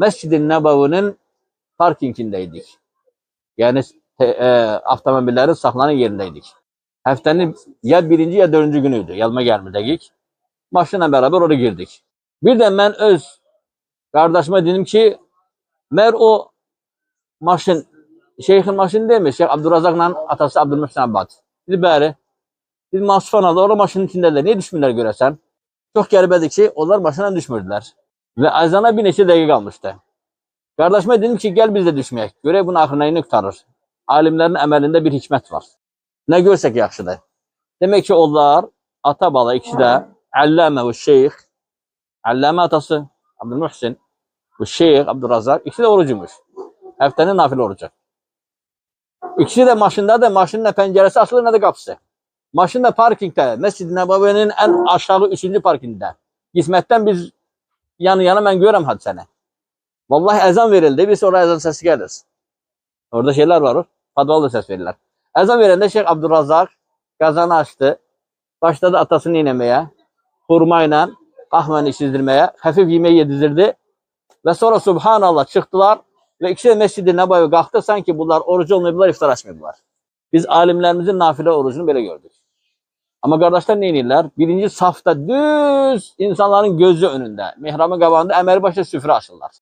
Mescid-i Nebavinin parkingindeydik. Yani avtomobillərin saxlanan yerindeydik. Həftənin ya birinci ya dördüncü günüydü. Yanıma gəlmirdəyik. Maşınla beraber oraya girdik. Birdən mən öz kardeşime dedim ki, mer o maşın, şeyhin maşını değil mi? Şeyh Abdurrazak'la atası Abdülmühsin Abbad. Dedi, bəli. Biz Masufan aldı, orada maşının içindədirlər. Niye düşmürlər görəsən? Çok qəribədir ki, onlar maşına düşmürdülər. Ve azana bir neçə dəqiqə qalmışdı. Kardeşime dedim ki, gel biz de düşməyək. Görək bunun axırına nə qurtarır. Alimlerin əməlində bir hikmət var. Ne görsək yaxşıdır. Demek ki onlar, ata bala ikisi de Allame ve Şeyh, Allame atası Abdülmühsin ve Şeyh Abdurrazak, ikisi de orucumuş. Həftənin nafile orucu. İkisi de maşındadır. Maşının ne penceresi açılır ne de kapısı. Maşın da parkingdə. Mescid-i Nebavinin en aşağı 3. parkingdə. Qismətdən biz yana mən görürəm hadisəni. Vallahi əzan verildi. Biz oraya əzan səsi gəlir. Orada şeyler var. Padvalda ses verirlər. Əzan verəndə Şeyh Abdurrazak qazanı açtı. Başladı atasını inemeye. Hurmayla, qahvəni içizdirmeye. Hafif yemeği yedizdirdi. Ve sonra Subhanallah çıktılar. Ve ikisi de Mescid-i Nebavı qalxdı. Sanki bunlar orucu olmayıblar, iftar açmayıblar. Biz alimlerimizin nafile orucunu böyle gördük. Ama kardeşler ne edirlər? Birinci safta düz insanların gözü önünde, mihramın qabağında əməli başta süfrə açırlar.